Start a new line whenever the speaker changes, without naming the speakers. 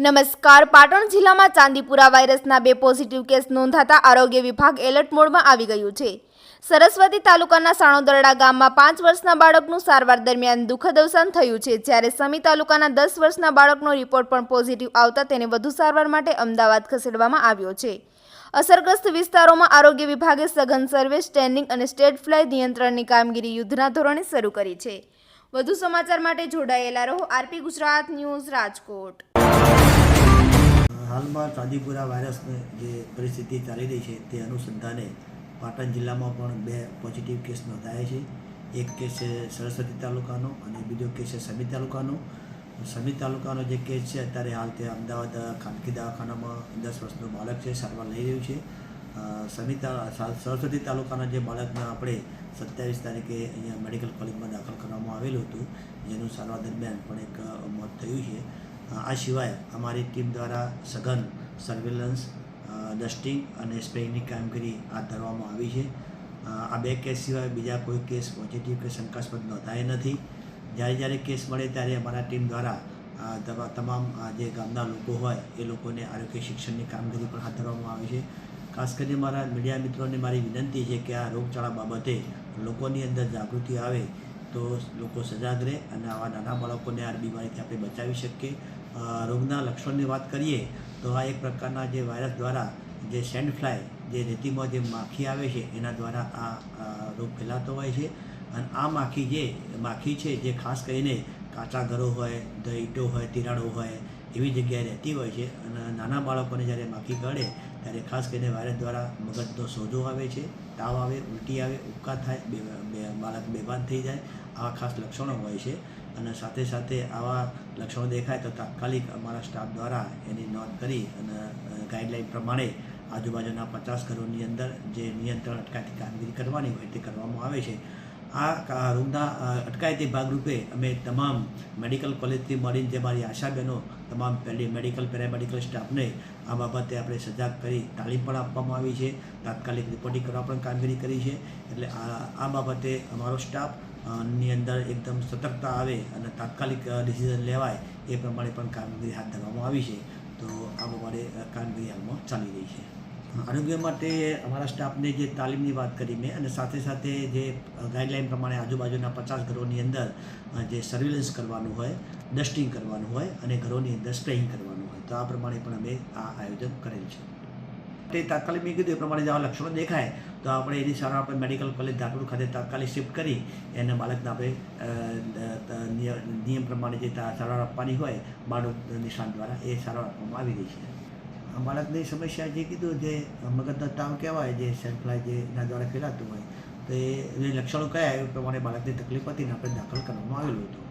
નમસ્કાર. પાટણ જિલ્લામાં ચાંદીપુરા વાયરસના 2 પોઝિટિવ કેસ નોંધાતા આરોગ્ય વિભાગ એલર્ટ મોડમાં આવી ગયું છે. સરસ્વતી તાલુકાના સાણોદરડા ગામમાં 5 વર્ષના બાળકનું સારવાર દરમિયાન દુઃખદ અવસાન થયું છે, જ્યારે સમી તાલુકાના 10 વર્ષના બાળકનો રિપોર્ટ પણ પોઝિટિવ આવતા તેને વધુ સારવાર માટે અમદાવાદ ખસેડવામાં આવ્યો છે. અસરગ્રસ્ત વિસ્તારોમાં આરોગ્ય વિભાગે સઘન સર્વે, સ્ટેન્ડિંગ અને સ્ટેજ ફ્લાય નિયંત્રણની કામગીરી યુદ્ધના ધોરણે શરૂ કરી છે. વધુ સમાચાર માટે જોડાયેલા રહો આરપી ગુજરાત ન્યૂઝ રાજકોટ.
હાલમાં ચાંદીપુરા વાયરસની જે પરિસ્થિતિ ચાલી રહી છે તે અનુસંધાને પાટણ જિલ્લામાં પણ 2 પોઝિટિવ કેસ નોંધાયા છે. એક કેસ છે સરસ્વતી તાલુકાનો અને બીજો કેસ છે સમી તાલુકાનો. સમી તાલુકાનો જે કેસ છે અત્યારે હાલ તે અમદાવાદ ખાનગી દવાખાનામાં 10 વર્ષનું બાળક છે, સારવાર લઈ રહ્યું છે. સરસ્વતી તાલુકાના જે બાળકને આપણે 27 તારીખે અહીંયા મેડિકલ કોલેજમાં દાખલ કરવામાં આવેલું હતું, જેનું સારવાર દરમિયાન પણ એક મોત થયું છે. આ સિવાય અમારી ટીમ દ્વારા સઘન સર્વેલન્સ, ડસ્ટિંગ અને સ્પ્રેઇંગની કામગીરી હાથ ધરવામાં આવી છે. આ 2 કેસ સિવાય બીજા કોઈ કેસ પોઝિટિવ કે શંકાસ્પદ નોંધાયા નથી. જ્યારે કેસ મળે ત્યારે અમારા ટીમ દ્વારા તમામ જે ગામના લોકો હોય એ લોકોને આરોગ્ય શિક્ષણની કામગીરી પણ હાથ ધરવામાં આવે છે. ખાસ કરીને મારા મીડિયા મિત્રોને મારી વિનંતી છે કે આ રોગચાળા બાબતે લોકોની અંદર જાગૃતિ આવે તો લોકો સજાગ રહે અને આવા નાના બાળકોને આ બીમારીથી આપણે બચાવી શકીએ. રોગના લક્ષણોની વાત કરીએ તો આ એક પ્રકારના જે વાયરસ દ્વારા જે સેન્ડ ફ્લાય, જે રેતીમાં જે માખી આવે છે એના દ્વારા આ રોગ ફેલાતો હોય છે. અને આ માખી છે જે ખાસ કરીને કાચા ઘરો હોય, ઈંટો હોય, તિરાડો હોય એવી જગ્યાએ રહેતી હોય છે. અને નાના બાળકોને જ્યારે માખી કરડે ત્યારે ખાસ કરીને વાયરસ દ્વારા મગજનો સોજો આવે છે, તાવ આવે, ઉલટી આવે, ઉબકા થાય, બાળક બેભાન થઈ જાય, આવા ખાસ લક્ષણો હોય છે. અને સાથે સાથે આવા લક્ષણો દેખાય તો તાત્કાલિક અમારા સ્ટાફ દ્વારા એની નોંધ કરી અને ગાઈડલાઈન પ્રમાણે આજુબાજુના 50 ઘરોની અંદર જે નિયંત્રણ અટકાયતી કામગીરી કરવાની હોય તે કરવામાં આવે છે. આ રોગના અટકાયતી ભાગરૂપે અમે તમામ મેડિકલ કોલેજથી મળીને જે મારી આશા બહેનો તમામ મેડિકલ પેરામેડિકલ સ્ટાફને આ બાબતે આપણે સજાગ કરી તાલીમ પણ આપવામાં આવી છે. તાત્કાલિક રિપોર્ટિંગ કરવા પણ કામગીરી કરી છે. એટલે આ બાબતે અમારો સ્ટાફ ની અંદર એકદમ સતર્કતા આવે અને તાત્કાલિક ડિસિઝન લેવાય એ પ્રમાણે પણ કામગીરી હાથ ધરવામાં આવી છે. તો આ પ્રમાણે કામગીરી હાલમાં ચાલી રહી છે. આરોગ્ય માટે અમારા સ્ટાફને જે તાલીમની વાત કરી મેં, અને સાથે સાથે જે ગાઈડલાઈન પ્રમાણે આજુબાજુના 50 ઘરોની અંદર જે સર્વેલન્સ કરવાનું હોય, ડસ્ટિંગ કરવાનું હોય અને ઘરોની અંદર સ્પ્રેઇંગ કરવાનું હોય, તો આ પ્રમાણે પણ અમે આ આયોજન કરેલ છે. તે તાત્કાલિક મેં કીધું એ પ્રમાણે આવા લક્ષણો દેખાય તો આપણે એની સારવાર આપણે મેડિકલ કોલેજ ધારપુર ખાતે તાત્કાલિક શિફ્ટ કરી એને બાળકને આપણે નિયમ પ્રમાણે જે સારવાર આપવાની હોય બાળક નિષ્ણાત દ્વારા એ સારવાર આપવામાં આવી રહી છે. બાળકની સમસ્યા જે કીધું જે મગજનો તાવ કહેવાય, જે સેલ્ફલાય જે એના દ્વારા ફેલાતું હોય, તો એ લક્ષણો કયા એ પ્રમાણે બાળકની તકલીફ હતી ને આપણે દાખલ કરવામાં આવેલું હતું.